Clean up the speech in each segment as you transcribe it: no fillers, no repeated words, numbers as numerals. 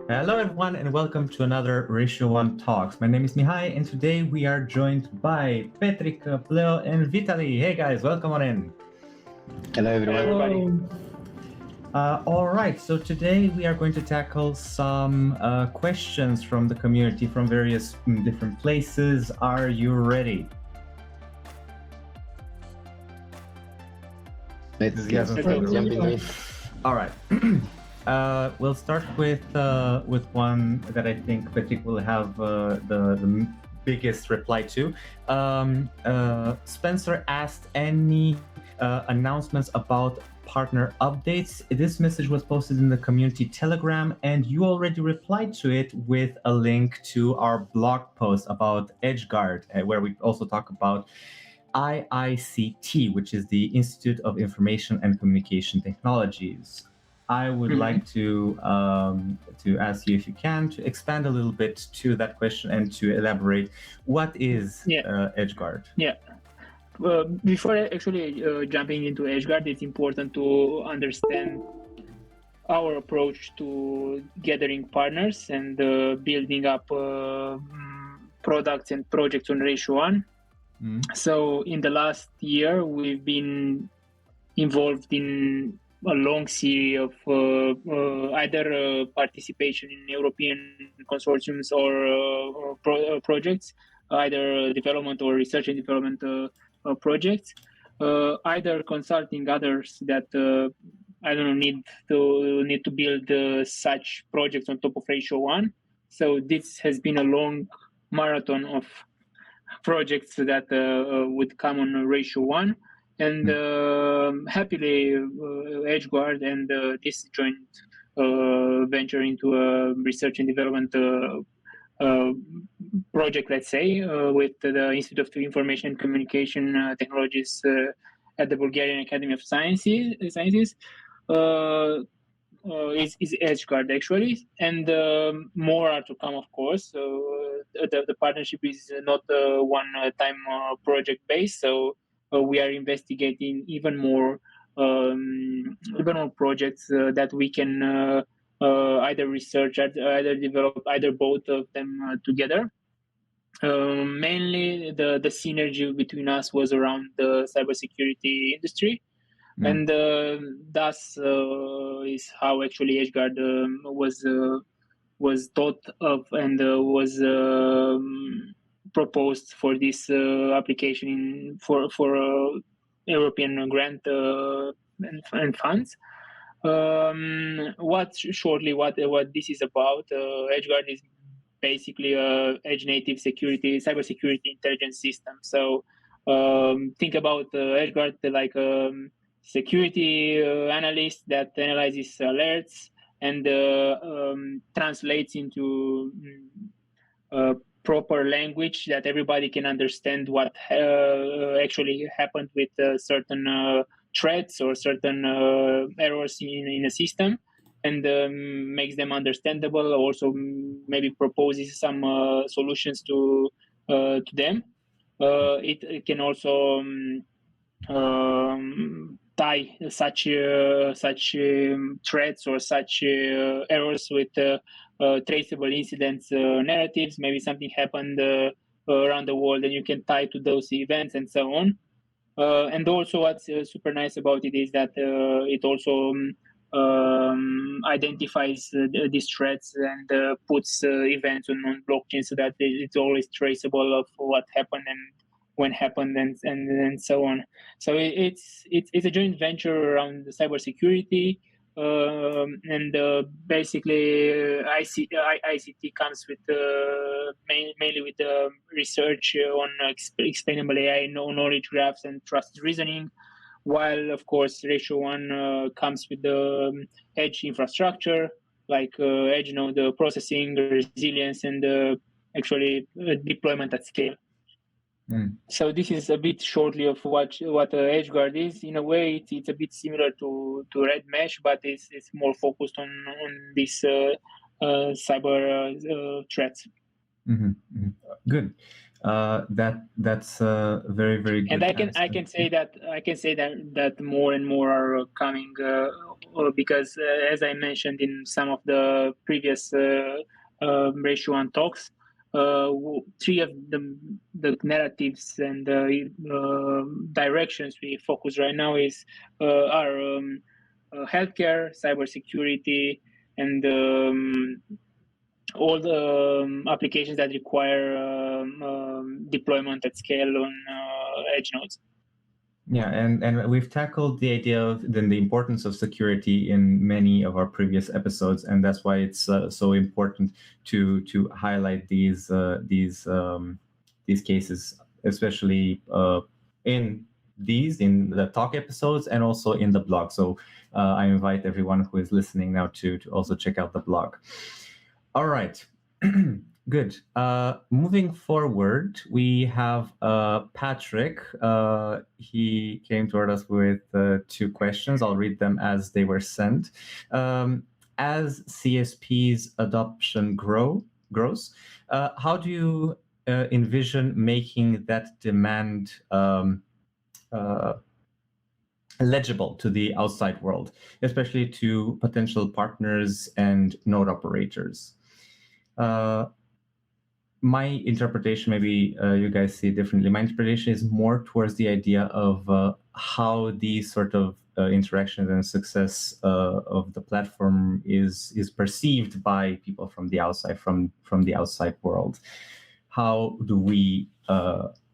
Hello, everyone, and welcome to another Ratio1 Talks. My name is Mihai, and today we are joined by Petrica, Bleotiu, and Vitalii. Hey, guys, welcome on in. Hello, everyone. All right, so today we are going to tackle some questions from the community from various different places. Are you ready? Let's jump into it. All right. We'll start with one that I think Petrica will have the biggest reply to. Spencer asked any announcements about partner updates. This message was posted in the community Telegram, and you already replied to it with a link to our blog post about EdgeGuard, where we also talk about IICT, which is the Institute of Information and Communication Technologies. I would like to ask you, if you can, to expand a little bit to that question and to elaborate. What is EdgeGuard? Yeah. Before actually jumping into EdgeGuard, it's important to understand our approach to gathering partners and building up products and projects on Ratio1. So in the last year, we've been involved in a long series of either participation in European consortiums or projects, either development or research and development projects, either consulting others that need to build such projects on top of Ratio1. So this has been a long marathon of projects that would come on Ratio1. And happily, EdgeGuard and this joint venture into a research and development project, let's say, with the Institute of Information and Communication Technologies at the Bulgarian Academy of Sciences is EdgeGuard, actually. And more are to come, of course. The partnership is not a one-time project based, so we are investigating even more projects that we can either research, either develop, either both of them together. Mainly, the synergy between us was around the cybersecurity industry, and thus is how actually EdgeGuard was thought of and was proposed for this application for European grant and funds. What this is about? EdgeGuard is basically a edge native cybersecurity intelligence system. So think about EdgeGuard like a security analyst that analyzes alerts and translates into proper language that everybody can understand what actually happened with certain threats or certain errors in a system, and makes them understandable. Also, maybe proposes some solutions to them. It can also tie such threats or such errors with traceable incidents narratives. Maybe something happened around the world, and you can tie to those events and so on. And also, what's super nice about it is that it also identifies these threats and puts events on blockchain, so that it's always traceable of what happened and when happened and so on. So it's a joint venture around the cybersecurity, and basically ICT comes with mainly with research on explainable AI, knowledge graphs, and trusted reasoning. While of course Ratio1 comes with the edge infrastructure, like edge node processing, resilience, and actually deployment at scale. So this is a bit shortly of what EdgeGuard is. In a way, it's a bit similar to Red Mesh, but it's more focused on these cyber threats. Good. That's very, very good. And I can say that more and more are coming because as I mentioned in some of the previous Ratio1 talks, three of the narratives and directions we focus right now are healthcare, cybersecurity, and all the applications that require deployment at scale on edge nodes. Yeah, and we've tackled the idea of then the importance of security in many of our previous episodes, and that's why it's so important to highlight these cases, especially in the talk episodes and also in the blog. So I invite everyone who is listening now to also check out the blog. All right. Good. Moving forward, we have Patrick. He came toward us with 2 questions. I'll read them as they were sent. As CSP's adoption grows, how do you envision making that demand legible to the outside world, especially to potential partners and node operators? My interpretation, maybe you guys see it differently. My interpretation is more towards the idea of how these sort of interactions and success of the platform is perceived by people from the outside, from the outside world. How do we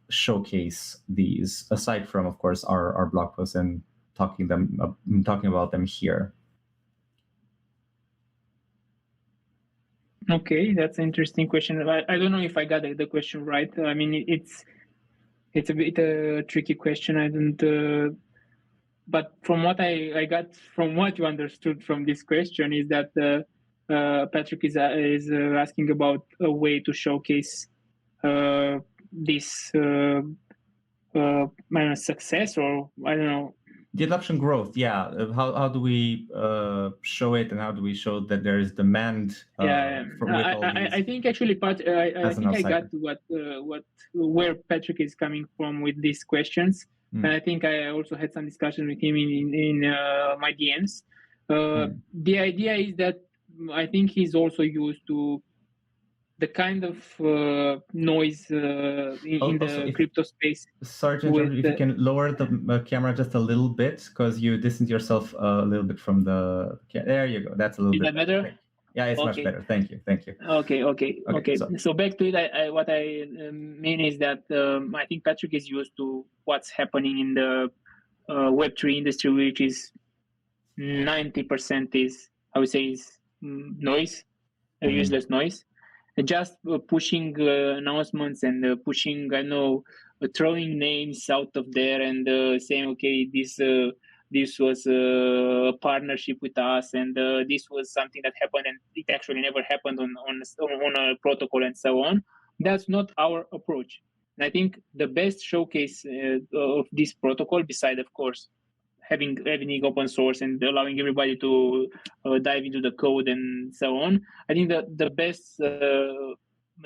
showcase these, aside from, of course, our blog posts and talking about them here? Okay, that's an interesting question. I don't know if I got the question right. I mean, it's a bit a tricky question. I don't. But from what I got, from what you understood from this question, is that Patrick is asking about a way to showcase this success, or I don't know. The adoption growth, yeah. How do we show it, and how do we show that there is demand? I think actually, I think I got where Patrick is coming from with these questions, and I think I also had some discussion with him in my DMs. The idea is that I think he's also used to the kind of noise in the crypto space. Sorry to interrupt. If you can lower the camera just a little bit, because you distanced yourself a little bit from the. There you go. That's a little bit. Is that better? Yeah, it's much better. Thank you. Okay. So back to it. What I mean is that I think Patrick is used to what's happening in the Web3 industry, which is 90% is, I would say, is noise, useless noise. Just pushing announcements and pushing, throwing names out of there and saying, okay, this was a partnership with us, and this was something that happened, and it actually never happened on a protocol and so on. That's not our approach. And I think the best showcase of this protocol, beside, of course, having everything open source and allowing everybody to dive into the code and so on, I think that the best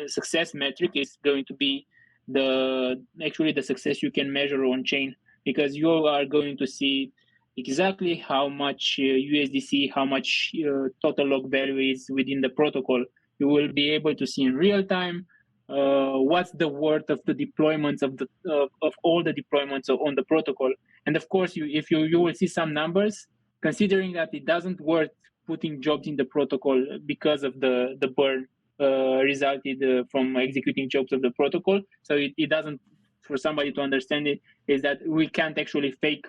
success metric is going to be the success you can measure on chain, because you are going to see exactly how much USDC, how much total log value is within the protocol. You will be able to see in real time what's the worth of the deployments of all the deployments on the protocol. And of course, you will see some numbers, considering that it doesn't worth putting jobs in the protocol because of the burn resulted from executing jobs of the protocol. So it doesn't, for somebody to understand it, is that we can't actually fake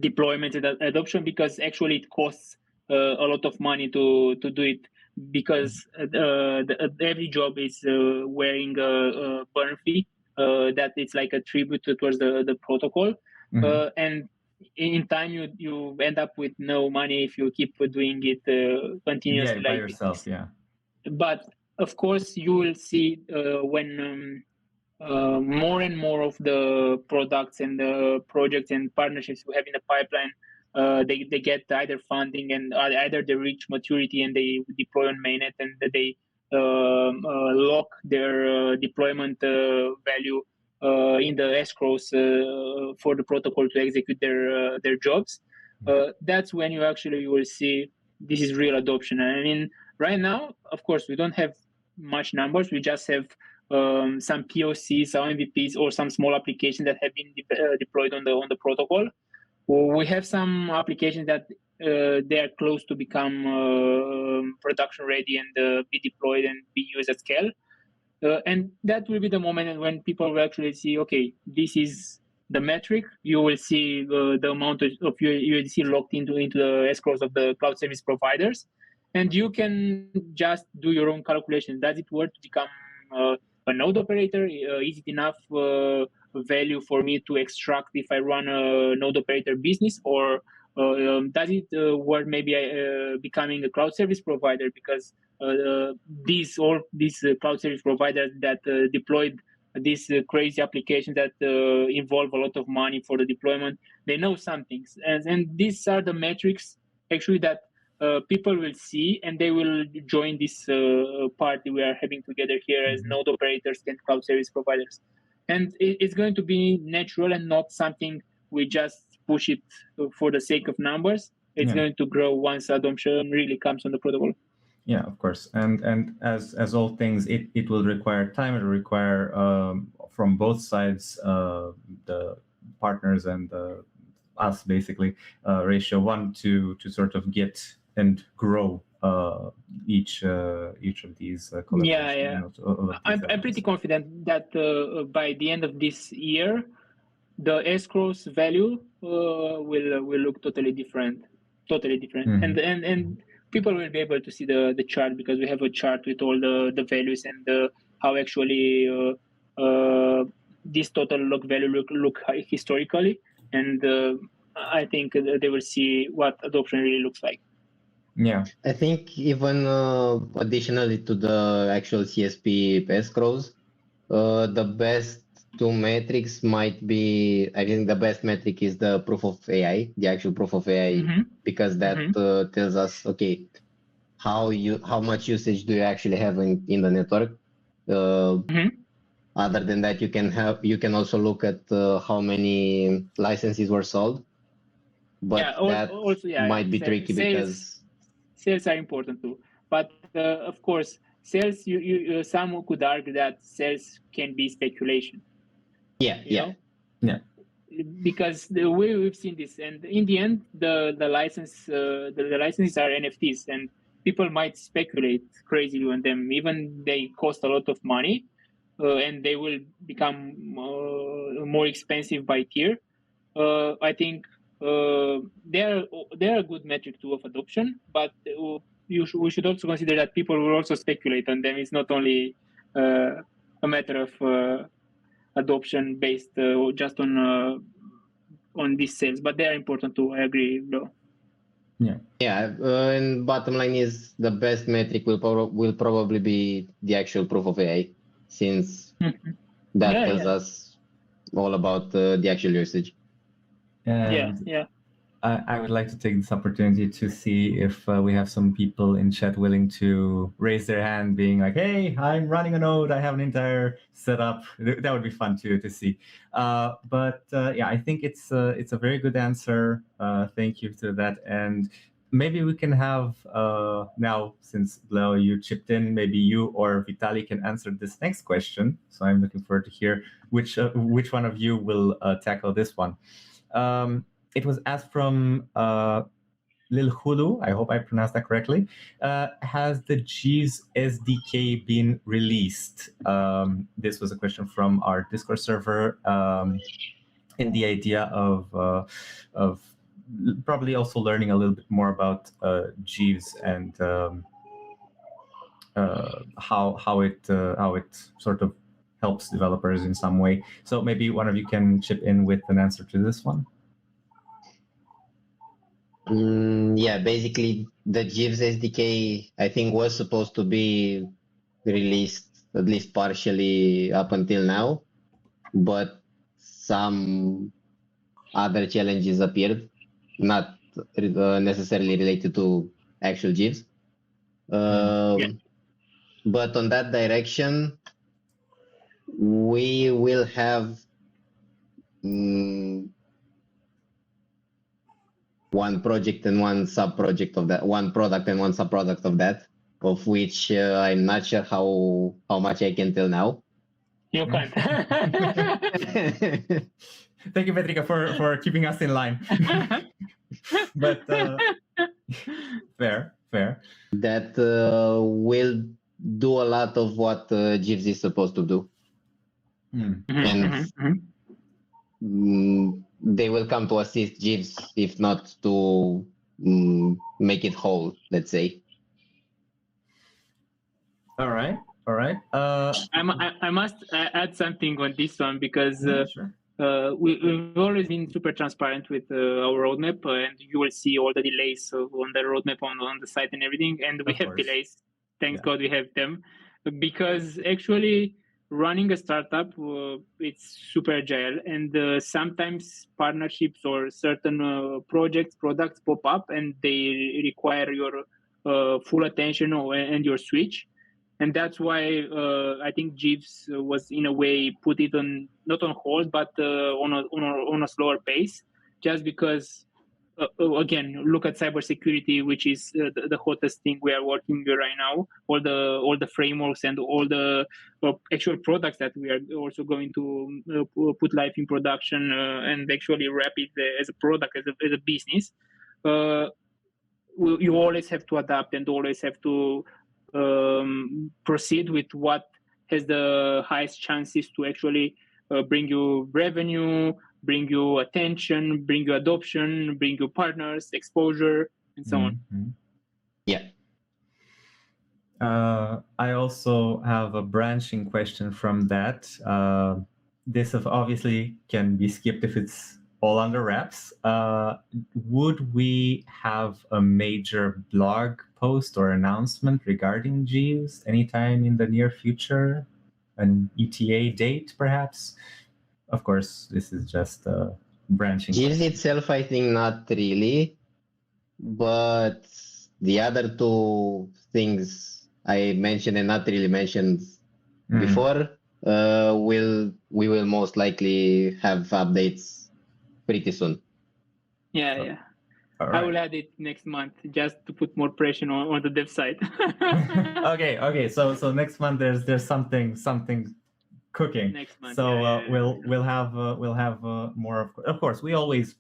deployment and adoption, because actually it costs a lot of money to do it, because every job is wearing a burn fee that it's like a tribute towards the protocol. And in time you end up with no money if you keep doing it continuously by yourself. But of course you will see when more and more of the products and the projects and partnerships we have in the pipeline, they get either funding and either they reach maturity and they deploy on mainnet and they lock their deployment value in the escrows for the protocol to execute their jobs. That's when you will see this is real adoption. I mean, right now, of course, we don't have much numbers. We just have some POCs, some MVPs, or some small applications that have been deployed on the protocol. We have some applications that they are close to become production ready and be deployed and be used at scale. And that will be the moment when people will actually see, okay, this is the metric. You will see the amount of USDC locked into the escrows of the cloud service providers, and you can just do your own calculation. Does it worth to become a node operator? Is it enough value for me to extract if I run a node operator business, or does it worth maybe becoming a cloud service provider? Because these cloud service providers that deployed these crazy applications that involve a lot of money for the deployment, they know some things, and these are the metrics actually that people will see, and they will join this party we are having together here as node operators and cloud service providers. And it's going to be natural and not something we just push it for the sake of numbers. It's going to grow once adoption really comes on the protocol. Yeah, of course. And as all things, it will require time. It will require from both sides, the partners and us, basically, Ratio1 to sort of get and grow each of these collaborations. I'm pretty confident that by the end of this year, the escrows value will look totally different. Mm-hmm. And people will be able to see the chart, because we have a chart with all the values and how actually this total lock value look historically, and I think they will see what adoption really looks like. Yeah, I think even additionally to the actual CSP escrows, the best two metrics might be, I think the best metric is the proof of AI, the actual proof of AI, because that tells us, okay, how much usage do you actually have in the network. Other than that, you can also look at how many licenses were sold, but might be tricky because sales are important too. But of course, sales, some could argue that sales can be speculation. Yeah. Because the way we've seen this, and in the end, the licenses are NFTs, and people might speculate crazily on them. Even they cost a lot of money, and they will become more expensive by tier. I think they're a good metric too of adoption, but we should also consider that people will also speculate on them. It's not only a matter of adoption based just on these sales, but they are important too. I agree, though. And bottom line is the best metric will probably be the actual proof of AI, since that tells us all about the actual usage. I would like to take this opportunity to see if we have some people in chat willing to raise their hand, being like, "Hey, I'm running a node. I have an entire setup." That would be fun to see. But I think it's a very good answer. Thank you for that. And maybe we can have now, since Bleo, you chipped in, maybe you or Vitalii can answer this next question. So I'm looking forward to hear which one of you will tackle this one. It was asked from Lil Hulu. I hope I pronounced that correctly. Has the Jeeves SDK been released? This was a question from our Discord server, in the idea of probably also learning a little bit more about Jeeves and how it sort of helps developers in some way. So maybe one of you can chip in with an answer to this one. Basically the Jeeves SDK, I think, was supposed to be released at least partially up until now, but some other challenges appeared, not necessarily related to actual Jeeves. But but on that direction, we will have one project and one sub-project of that, one product and one sub-product of that, of which I'm not sure how much I can tell now. You can't. Thank you, Petrica, for keeping us in line. But fair. That will do a lot of what Jeeves is supposed to do. And they will come to assist Jeeves, if not to make it whole, let's say. All right. I must add something on this one because Sure. we've always been super transparent with our roadmap, and you will see all the delays on the roadmap on the site and everything. And we have delays. Thanks God we have them, because actually running a startup, it's super agile, and sometimes partnerships or certain products pop up, and they require your full attention and your switch. And that's why I think Jeeves was in a way put it on, not on hold, but on a slower pace, just because again, look at cybersecurity, which is the hottest thing we are working right now. All the frameworks and all the actual products that we are also going to put live in production and actually wrap it as a product, as a business. You always have to adapt and always have to proceed with what has the highest chances to actually bring you revenue, bring you attention, bring you adoption, bring you partners, exposure, and so on. Yeah. I also have a branching question from that. This obviously can be skipped if it's all under wraps. Would we have a major blog post or announcement regarding Jeeves anytime in the near future? An ETA date, perhaps? Of course, this is just a branching Jeeves question. itself, I think not really, but the other two things I mentioned and not really mentioned before, we will most likely have updates pretty soon. Yeah. Right. I will add it next month just to put more pressure on the dev side. Okay. So next month there's something cooking. Next month. So we'll have more of course. We always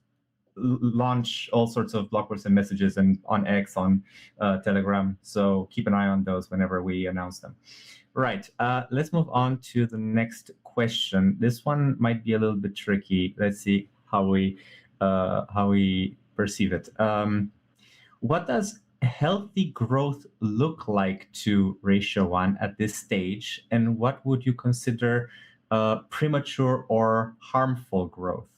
launch all sorts of blog posts and messages and on X, on Telegram. So keep an eye on those whenever we announce them. Right. Let's move on to the next question. This one might be a little bit tricky. Let's see how we perceive it. What does healthy growth look like to Ratio1 at this stage, and what would you consider premature or harmful growth?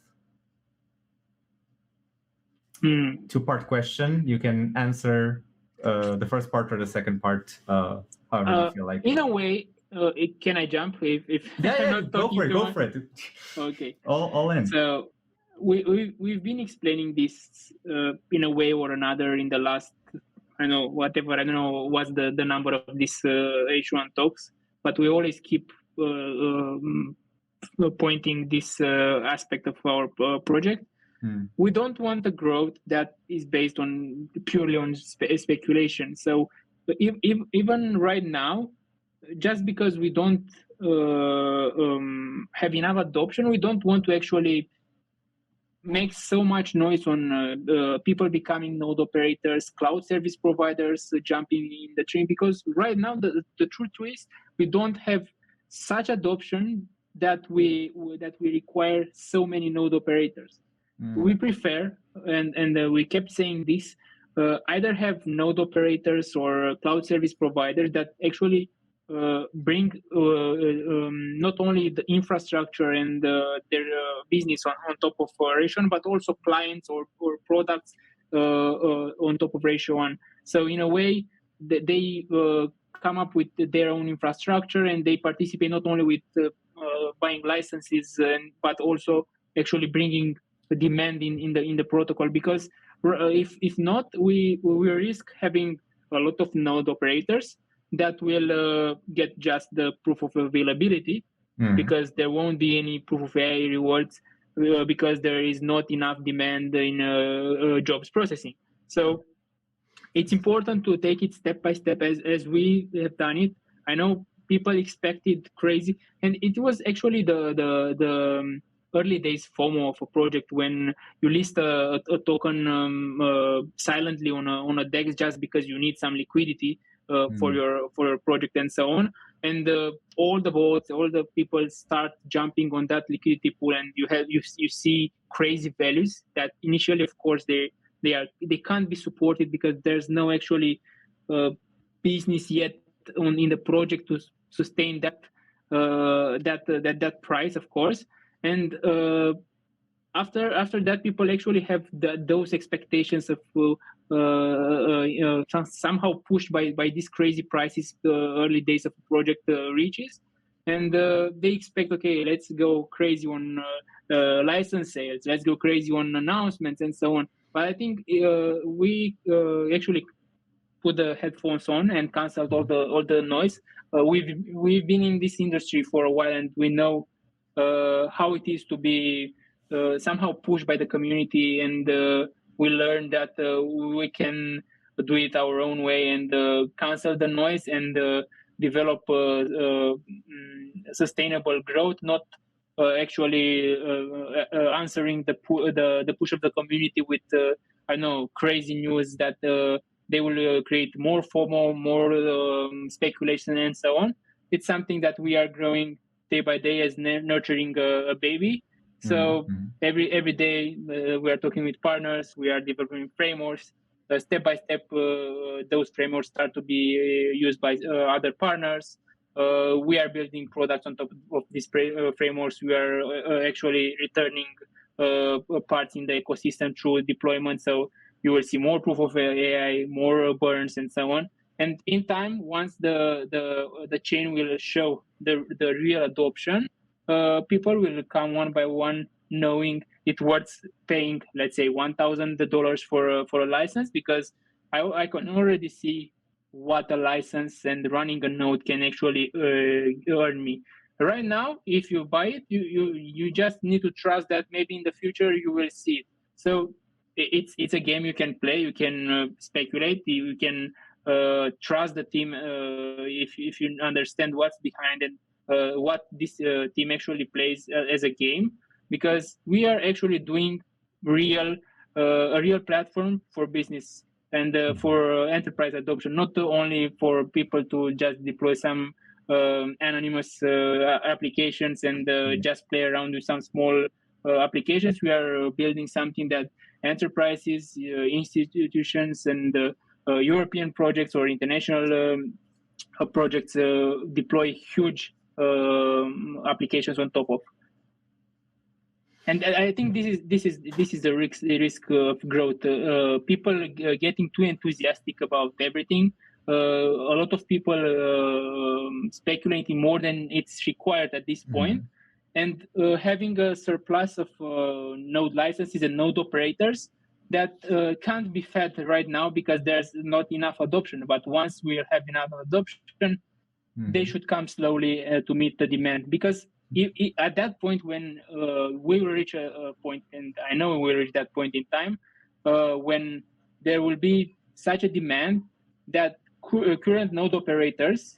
Two-part question. You can answer the first part or the second part, however you feel like. In a way, can I jump? If yeah, go for it. Okay. All in. So we've been explaining this in a way or another in the last, I don't know what's the number of these H1 talks, but we always keep pointing this aspect of our project. We don't want a growth that is based on purely on speculation. So even right now, just because we don't have enough adoption, we don't want to actually make so much noise on people becoming node operators, cloud service providers jumping in the train, because right now the truth is we don't have such adoption that we require so many node operators. We prefer, and we kept saying this, either have node operators or cloud service providers that actually bring not only the infrastructure and their business on top of Ratio1, but also clients or products on top of Ratio1. So in a way, they come up with their own infrastructure, and they participate not only with buying licenses, but also actually bringing the demand in the protocol. Because if not, we risk having a lot of node operators that will get just the proof of availability, because there won't be any proof of AI rewards because there is not enough demand in jobs processing. So it's important to take it step by step as we have done it. I know people expected crazy, and it was actually the early days FOMO of a project when you list a token silently on a DEX just because you need some liquidity for your project and so on. And all the bots, all the people start jumping on that liquidity pool, and you see crazy values that initially, of course, they can't be supported because there's no actually business yet in the project to sustain that price, of course. And after that, people actually have those expectations of somehow pushed by these crazy prices early days of the project reaches, and they expect, okay, let's go crazy on license sales, let's go crazy on announcements and so on. But I think we actually put the headphones on and canceled all the noise. We've been in this industry for a while, and we know how it is to be somehow pushed by the community, and we learned that we can do it our own way and cancel the noise and develop sustainable growth, not actually answering the push of the community with I know, crazy news that they will create more FOMO, more speculation, and so on. It's something that we are growing day by day as nurturing a baby. So every day we are talking with partners, we are developing frameworks. Step by step, those frameworks start to be used by other partners. We are building products on top of these frameworks. We are actually returning parts in the ecosystem through deployment. So you will see more proof of AI, more burns, and so on. And in time, once the chain will show the real adoption, people will come one by one, knowing it worth paying, let's say, $1,000 for a license, because I can already see what a license and running a node can actually earn me. Right now, if you buy it, you just need to trust that maybe in the future you will see it. So it's a game you can play. You can speculate. You can trust the team if you understand what's behind it. What this team actually plays as a game, because we are actually doing a real platform for business and for enterprise adoption, not only for people to just deploy some anonymous applications and just play around with some small applications. We are building something that enterprises, institutions, and European projects or international projects deploy huge applications on top of. And I think this is the risk of growth. People getting too enthusiastic about everything. A lot of people speculating more than it's required at this point, and having a surplus of node licenses and node operators that can't be fed right now because there's not enough adoption. But once we have enough adoption, they should come slowly to meet the demand, because at that point, when we will reach a point, and I know we will reach that point in time, when there will be such a demand that current node operators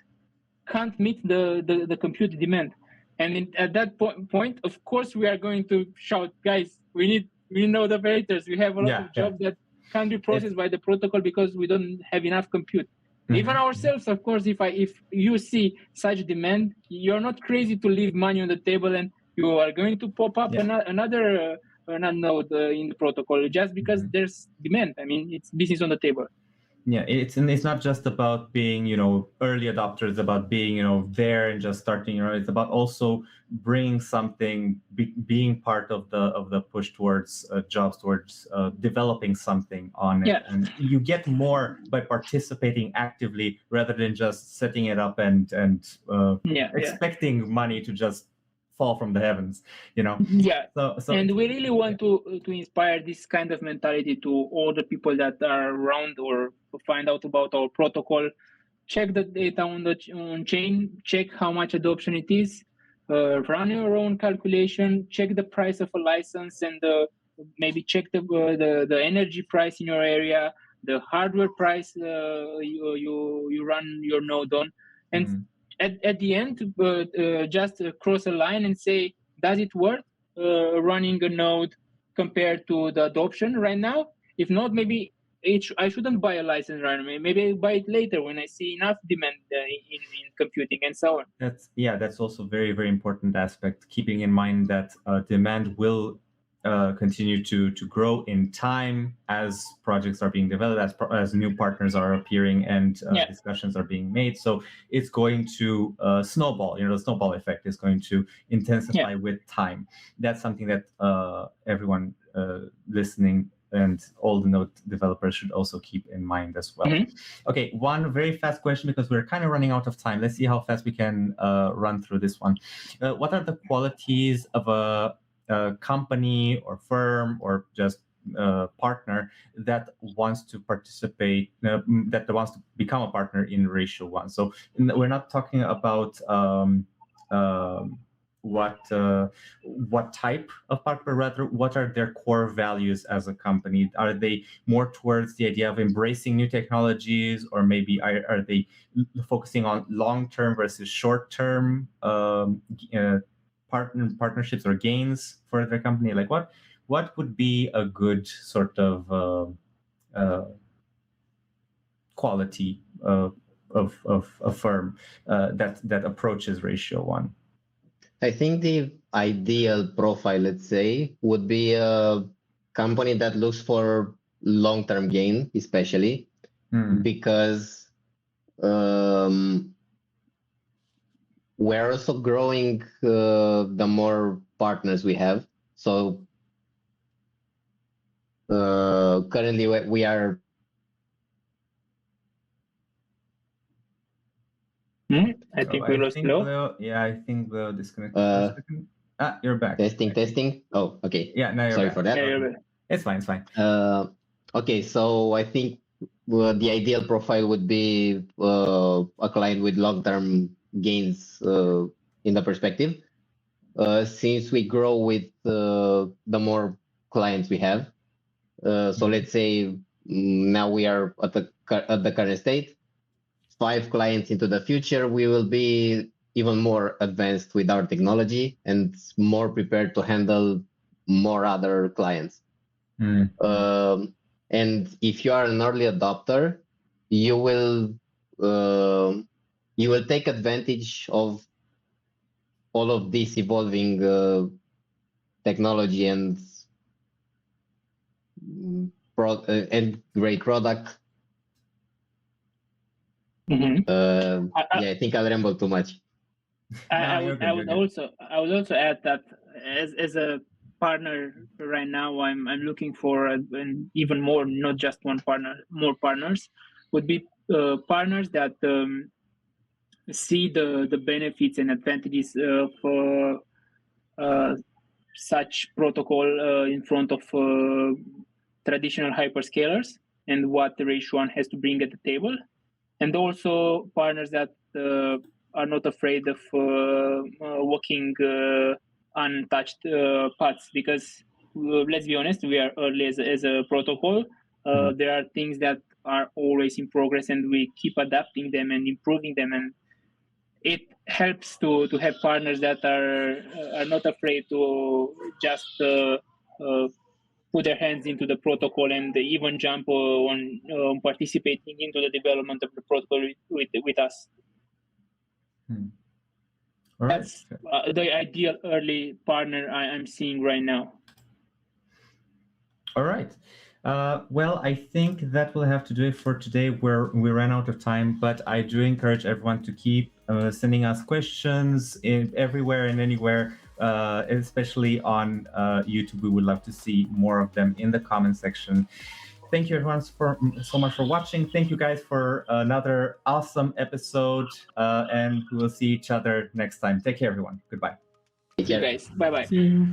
can't meet the compute demand. And at that point, of course, we are going to shout, guys, we need node operators. We have a lot of jobs that can't be processed by the protocol because we don't have enough compute. Even ourselves, of course, if you see such demand, you're not crazy to leave money on the table, and you are going to pop up another node in the protocol just because there's demand. I mean, it's business on the table. Yeah, it's not just about being, early adopters. It's about being, there and just starting. It's about also bringing something, being part of the push towards jobs, towards developing something on it. Yeah. And you get more by participating actively rather than just setting it up and expecting money to just fall from the heavens. Yeah. So and we really want to inspire this kind of mentality to all the people that are around or find out about our protocol. check the data on chain, check how much adoption it is, run your own calculation, check the price of a license, and maybe check the energy price in your area, the hardware price you run your node on, and at the end, just cross a line and say, does it worth running a node compared to the adoption right now? If not, maybe I shouldn't buy a license right now. Maybe I buy it later when I see enough demand in computing and so on. That's also very, very important aspect, keeping in mind that demand will continue to grow in time as projects are being developed, as new partners are appearing and discussions are being made. So it's going to snowball. The snowball effect is going to intensify with time. That's something that everyone listening and all the node developers should also keep in mind as well. Okay, one very fast question because we're kind of running out of time. Let's see how fast we can run through this one. What are the qualities of a company or firm or just partner that wants to participate, that wants to become a partner in Ratio1? So we're not talking about what type of partner, but rather what are their core values as a company? Are they more towards the idea of embracing new technologies, or maybe are they focusing on long-term versus short-term partnerships or gains for their company? Like what would be a good sort of quality of a firm that approaches Ratio1? I think the ideal profile, let's say, would be a company that looks for long-term gain, especially because we're also growing the more partners we have. So currently we are. I think we lost Leo. Yeah, I think Leo disconnected for a second. You're back. Testing. Oh, okay. Yeah, now you're Sorry back. for that. Yeah, you're back. It's fine. Okay, so I think the ideal profile would be a client with long-term gains in the perspective. Since we grow with the more clients we have, so let's say now we are at the current state. 5 clients into the future, we will be even more advanced with our technology and more prepared to handle more other clients. And if you are an early adopter, you will take advantage of all of this evolving technology and great product. I think I rambled too much. I would also add that as a partner right now, I'm looking for an even more, not just one partner, more partners would be partners that see the benefits and advantages of such protocol in front of traditional hyperscalers and what the Ratio1 has to bring at the table, and also partners that are not afraid of walking untouched paths, because let's be honest, we are early as a protocol. There are things that are always in progress, and we keep adapting them and improving them, and it helps to have partners that are not afraid to just put their hands into the protocol and even jump on participating into the development of the protocol with us. All right. That's the ideal early partner I'm seeing right now. All right. Well, I think that will have to do it for today. We ran out of time, but I do encourage everyone to keep sending us questions everywhere and anywhere, especially on YouTube. We would love to see more of them in the comment section. Thank you everyone so much for watching. Thank you guys for another awesome episode, and we will see each other next time. Take care, everyone. Goodbye. Take care. See you guys. Bye-bye. See you.